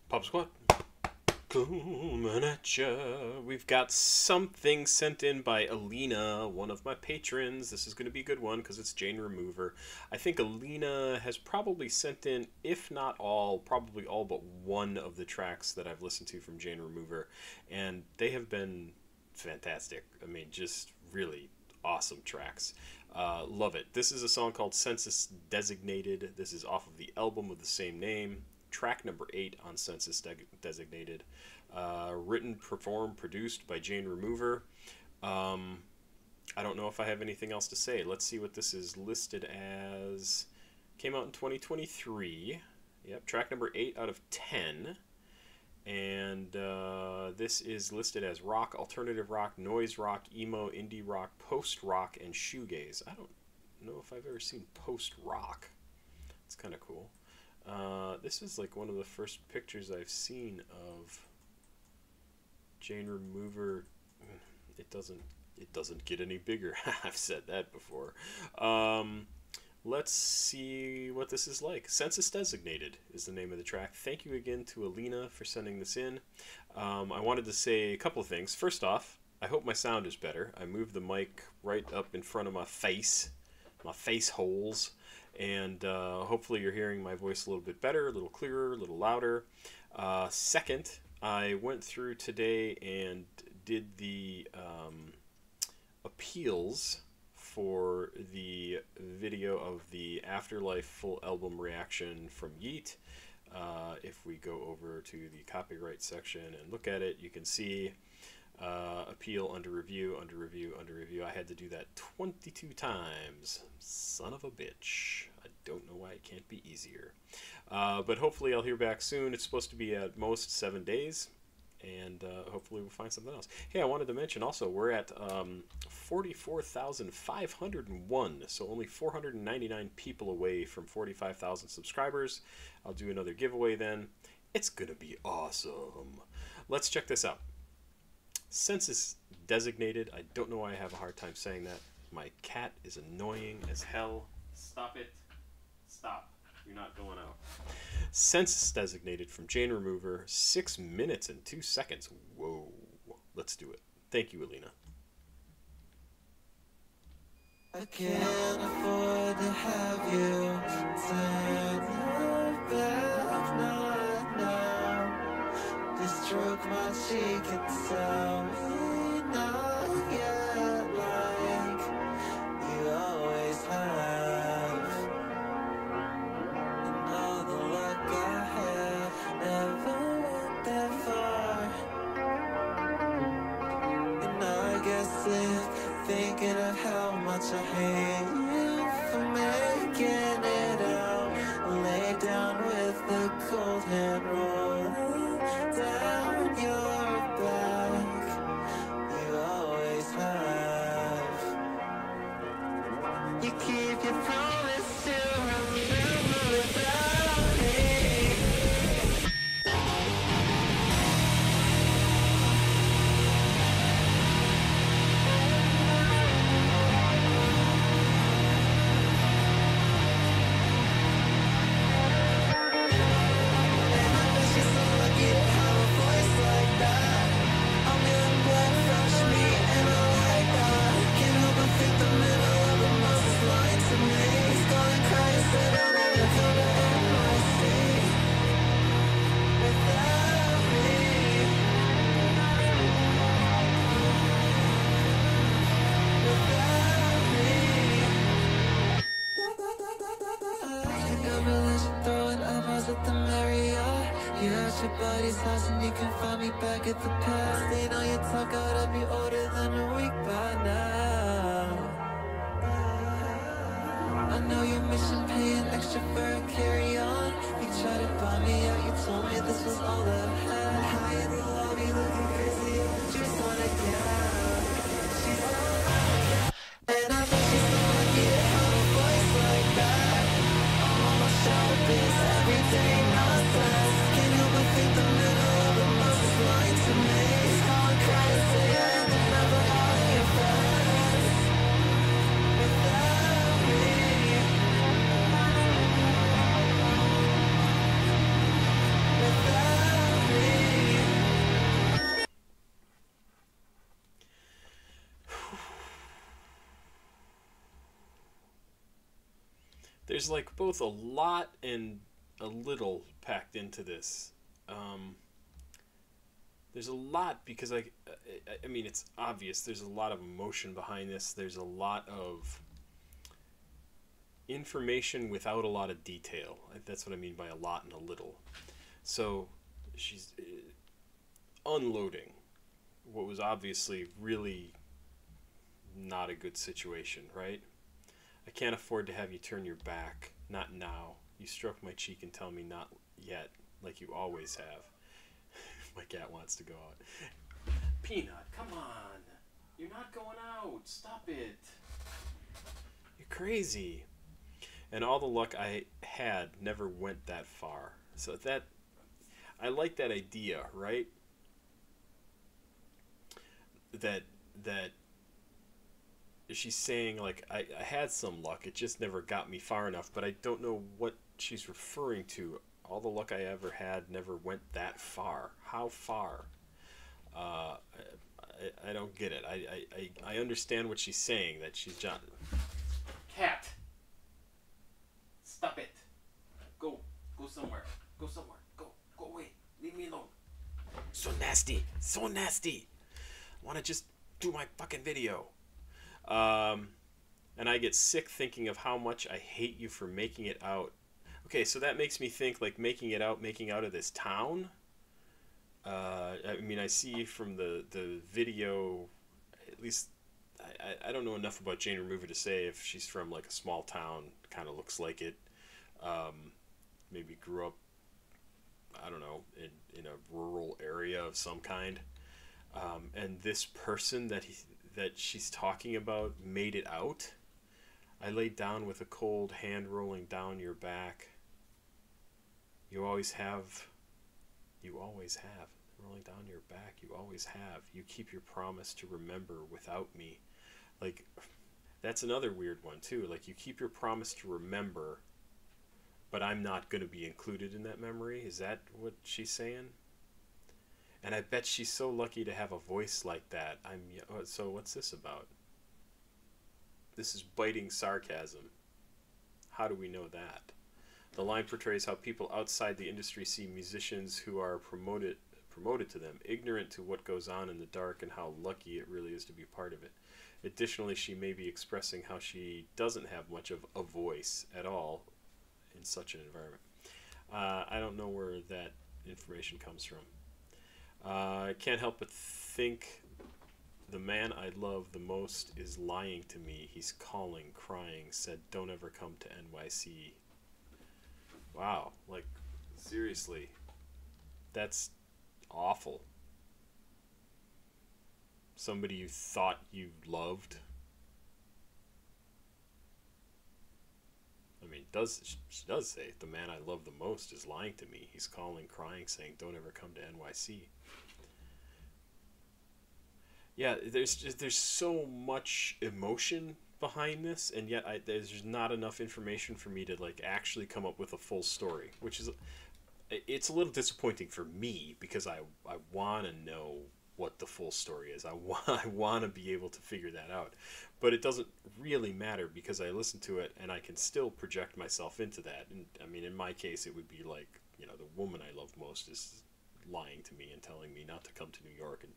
Pop Squad, coming at ya. We've got something sent in by Alina, one of my patrons. This is going to be a good one because it's Jane Remover. I think Alina has probably sent in, if not all, probably all but one of the tracks that I've listened to from Jane Remover, and they have been fantastic. I mean, just really awesome tracks. Love it. This is a song called Census Designated. This is off of the album of the same name. Track number 8 on Census Designated. Written, performed, produced by Jane Remover. I don't know if I have anything else to say. Let's see what this is listed as. Came out in 2023. Yep, track number 8 out of 10. And this is listed as rock, alternative rock, noise rock, emo, indie rock, post-rock, and shoegaze. I don't know if I've ever seen post-rock. It's kind of cool. This is like one of the first pictures I've seen of Jane Remover. It doesn't get any bigger. I've said that before. Let's see what this is like. Census Designated is the name of the track. Thank you again to Alina for sending this in. I wanted to say a couple of things. First off, I hope my sound is better. I moved the mic right up in front of my face holes. And hopefully you're hearing my voice a little bit better, a little clearer, a little louder. Second, I went through today and did the appeals for the video of the Afterlife full album reaction from Yeet. If we go over to the copyright section and look at it, you can see appeal, under review, under review, under review. I had to do that 22 times. Son of a bitch. I don't know why it can't be easier. But hopefully I'll hear back soon. It's supposed to be at most 7 days. And hopefully we'll find something else. Hey, I wanted to mention also, we're at 44,501. So only 499 people away from 45,000 subscribers. I'll do another giveaway then. It's going to be awesome. Let's check this out. Census Designated. I don't know why I have a hard time saying that. My cat is annoying as hell. Stop it. Stop. You're not going out. Census Designated from Jane Remover. 6 minutes and 2 seconds. Whoa. Let's do it. Thank you, Alina. I can't afford to have you turn your back, not now. Just stroke my cheek and tell me not yet, like you always have. And all the luck I had never went that far. And I guess if thinking of how much I hate you for making it out, lay down with the cold hand rolling down your back. You always have. You keep your promise to remember without me. At the Marriott, you're at your buddy's house and you can find me back at the past. Ain't on your talk, I'd be older than a week by now. I know you're mission paying extra for a carry-on. You tried to buy me out, you told me this was all that I had. High in the lobby looking crazy, just wanna get out. She's all out, and I bet she's so lucky to have a voice like that. On my shoulders every day, nonsense. Can't help but think the middle of the month is lying to me. It's gone crazy and they're never all your friends without me. There's like both a lot and a little packed into this. Um, there's a lot because I mean, it's obvious. There's a lot of emotion behind this. There's a lot of information without a lot of detail. That's what I mean by a lot and a little. So she's unloading what was obviously really not a good situation, right? I can't afford to have you turn your back. Not now. You stroke my cheek and tell me not yet, like you always have. My cat wants to go out. Peanut, come on. You're not going out. Stop it. You're crazy. And all the luck I had never went that far. So that, I like that idea, right? That she's saying, like, I had some luck, it just never got me far enough, but I don't know what she's referring to. All the luck I ever had never went that far. How far? I don't get it. I understand what she's saying, that she's John. Cat! Stop it! Go somewhere. Go somewhere. Go away. Leave me alone. So nasty. So nasty. I want to just do my fucking video. And I get sick thinking of how much I hate you for making it out. Okay, so that makes me think, like, making out of this town. I mean, I see from the video, at least, I don't know enough about Jane Remover to say if she's from, like, a small town, kind of looks like it. Maybe grew up, I don't know, in a rural area of some kind. And this person that she's talking about made it out. I laid down with a cold hand rolling down your back. You always have. Rolling down your back, you always have. You keep your promise to remember without me. Like, that's another weird one too. Like, you keep your promise to remember, but I'm not going to be included in that memory. Is that what she's saying? And I bet she's so lucky to have a voice like that. So what's this about? This is biting sarcasm. How do we know that? The line portrays how people outside the industry see musicians who are promoted to them, ignorant to what goes on in the dark and how lucky it really is to be part of it. Additionally, she may be expressing how she doesn't have much of a voice at all in such an environment. I don't know where that information comes from. I can't help but think the man I love the most is lying to me. He's calling, crying, said, "Don't ever come to NYC." Wow, like, seriously, that's awful. Somebody you thought you loved. I mean, she does say, the man I love the most is lying to me. He's calling, crying, saying, "Don't ever come to NYC." Yeah, there's so much emotion behind this, and yet there's not enough information for me to, like, actually come up with a full story, which is, it's a little disappointing for me, because I want to know what the full story is. I want to be able to figure that out, but it doesn't really matter, because I listen to it and I can still project myself into that. And I mean, in my case, it would be like, you know, the woman I love most is lying to me and telling me not to come to New York, and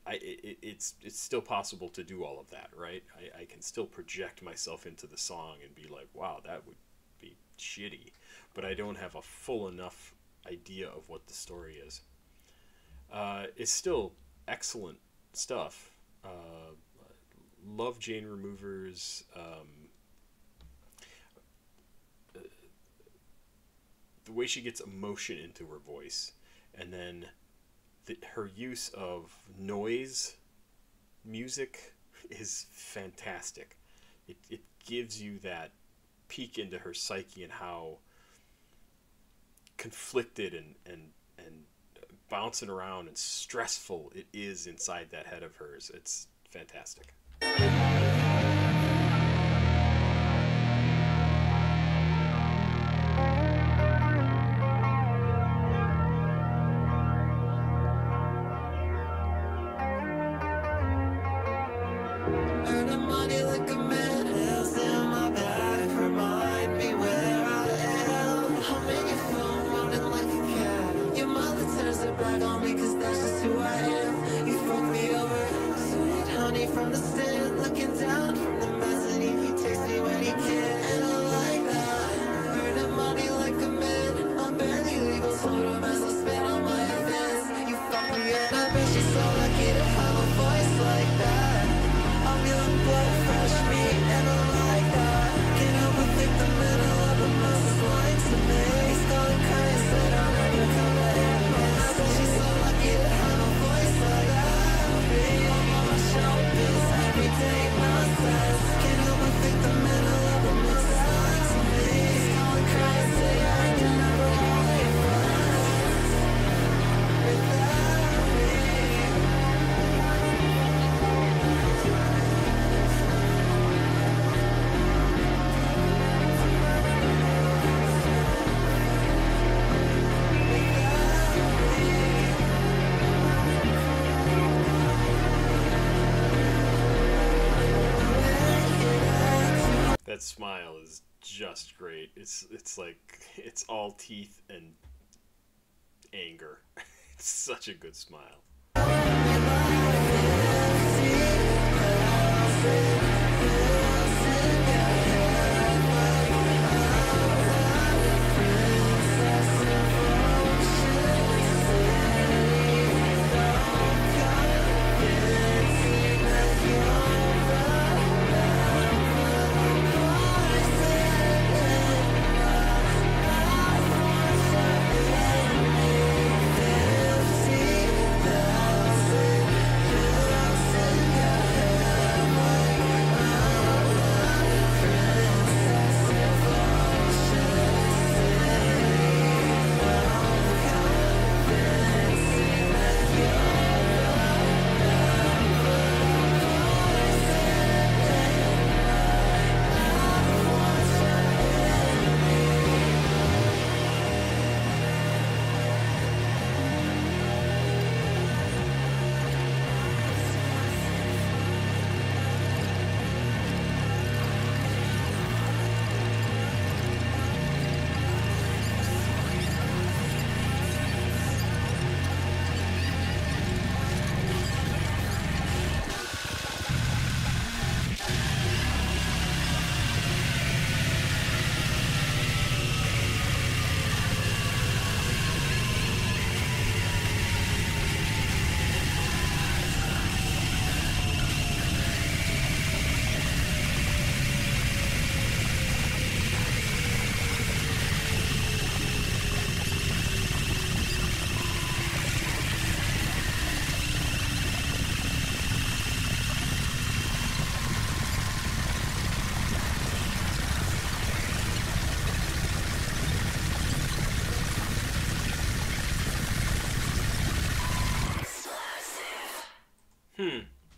it's still possible to do all of that, right? I can still project myself into the song and be like, wow, that would be shitty, but I don't have a full enough idea of what the story is. It's still excellent stuff. Love Jane Remover's the way she gets emotion into her voice, and then her use of noise music is fantastic. It gives you that peek into her psyche and how conflicted and bouncing around and stressful it is inside that head of hers. It's fantastic. Earning money like a man, else in my bag for my back on me, cause that's just who I am. You fuck me over, sweet honey from the stand, looking down from the mezzanine. He takes me when he can, and I like that. Earning money like a man, I'm barely legal, total mess, I spend on my advance. You fuck me and I bet she's so lucky to have a voice like that. I'm young, blood, fresh meat, and I like that. Can't help but think the middle of the month is lying to me. He's calling crying, said I'll never come to him. And I bet she's so lucky to have a voice like that. I'm on my shoulders, everyday nonsense. Can't help but think the middle of the month is lying to me. He's calling crying, say I can never hold your friends without me. That smile is just great. It's like it's all teeth and anger. It's such a good smile.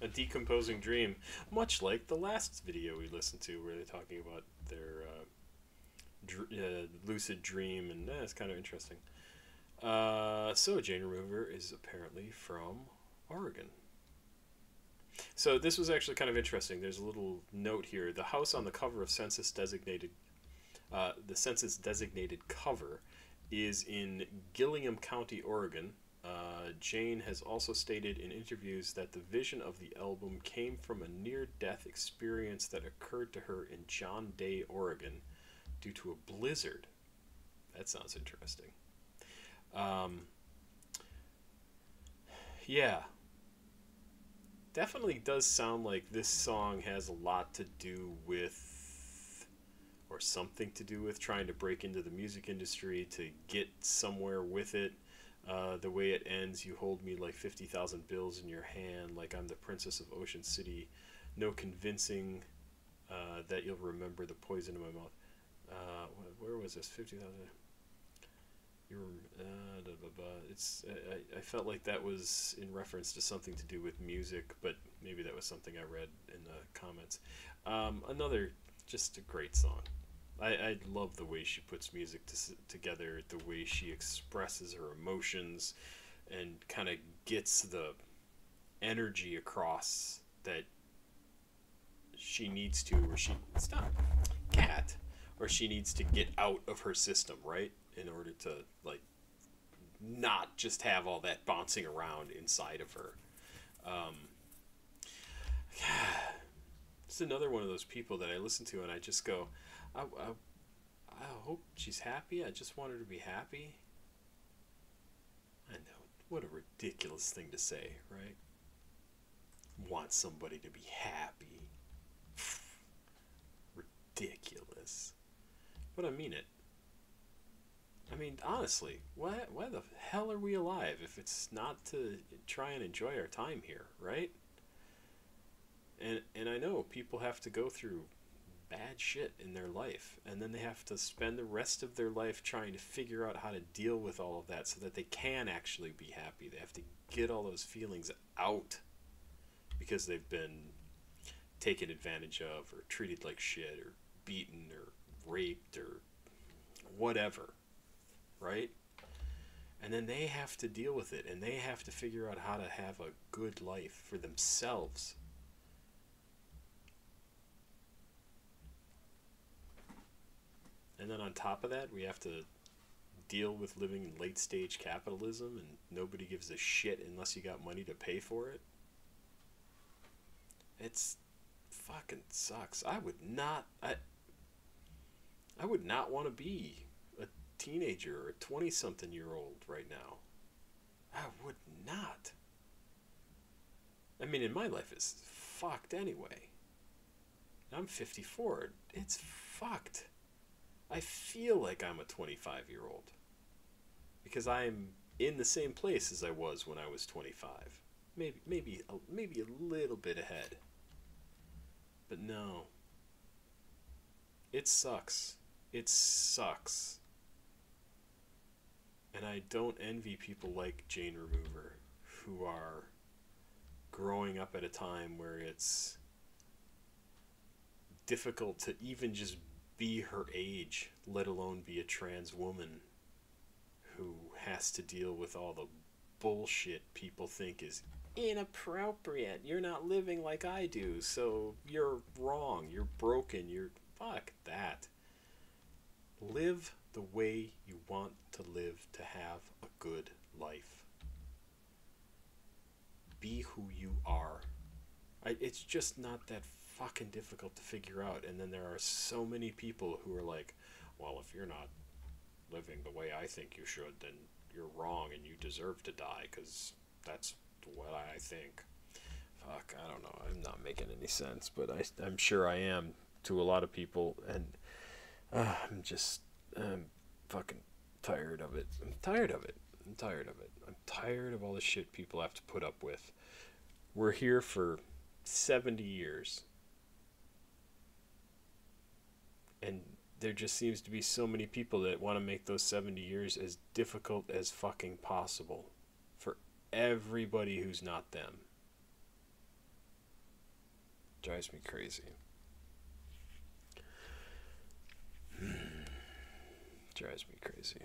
A decomposing dream, much like the last video we listened to where they're talking about their lucid dream, and it's kind of interesting. So Jane Remover is apparently from Oregon. So this was actually kind of interesting. There's a little note here. The house on the cover of Census designated, the Census designated cover is in Gilliam County, Oregon. Jane has also stated in interviews that the vision of the album came from a near-death experience that occurred to her in John Day, Oregon, due to a blizzard. That sounds interesting. Yeah. Definitely does sound like this song has a lot to do with, or something to do with, trying to break into the music industry, to get somewhere with it. The way it ends, you hold me like 50,000 bills in your hand, like I'm the princess of Ocean City. No convincing that you'll remember the poison in my mouth. Where was this? 50,000. It's. I felt like that was in reference to something to do with music, but maybe that was something I read in the comments. Another, just a great song. I love the way she puts music together, the way she expresses her emotions, and kind of gets the energy across that she needs to, or she needs to get out of her system, right? In order to, like, not just have all that bouncing around inside of her. It's another one of those people that I listen to and I just go, I hope she's happy. I just want her to be happy. I know. What a ridiculous thing to say, right? Want somebody to be happy. Ridiculous. But I mean it. I mean, honestly, why the hell are we alive if it's not to try and enjoy our time here, right? And I know people have to go through bad shit in their life, and then they have to spend the rest of their life trying to figure out how to deal with all of that so that they can actually be happy. They have to get all those feelings out because they've been taken advantage of or treated like shit or beaten or raped or whatever, right? And then they have to deal with it, and they have to figure out how to have a good life for themselves. And then on top of that, we have to deal with living in late stage capitalism and nobody gives a shit unless you got money to pay for it. It's fucking sucks. I would not want to be a teenager or a 20-something year old right now. I would not. I mean, and my life is fucked anyway. I'm 54. It's fucked. I feel like I'm a 25-year-old because I'm in the same place as I was when I was 25. Maybe a little bit ahead. But no. It sucks. It sucks. And I don't envy people like Jane Remover who are growing up at a time where it's difficult to even just be her age, let alone be a trans woman who has to deal with all the bullshit people think is inappropriate. You're not living like I do, so you're wrong, you're broken, you're... Fuck that. Live the way you want to live to have a good life. Be who you are. It's just not that fucking difficult to figure out. And then there are so many people who are like, well, if you're not living the way I think you should, then you're wrong and you deserve to die because that's what I think. Fuck, I don't know. I'm not making any sense, but I'm sure I am to a lot of people, and I'm fucking tired of it. I'm tired of it. I'm tired of all the shit people have to put up with. We're here for 70 years. And there just seems to be so many people that want to make those 70 years as difficult as fucking possible for everybody who's not them. Drives me crazy. Drives me crazy.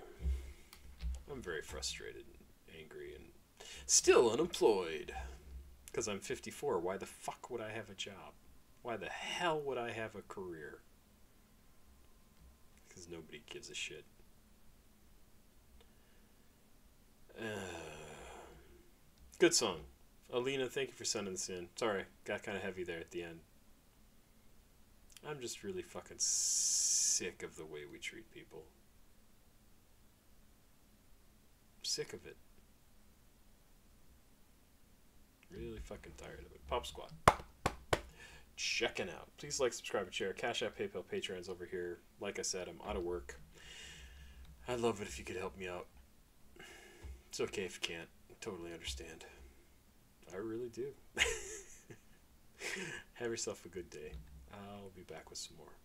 I'm very frustrated and angry and still unemployed. Because I'm 54. Why the fuck would I have a job? Why the hell would I have a career? Because nobody gives a shit. Good song. Alina, thank you for sending this in. Sorry, got kind of heavy there at the end. I'm just really fucking sick of the way we treat people. Sick of it. Really fucking tired of it. Pop Squad. Checking out. Please like, subscribe, and share. CashApp, PayPal, Patreon's over here. Like I said, I'm out of work. I'd love it if you could help me out. It's okay if you can't. I totally understand. I really do. Have yourself a good day. I'll be back with some more.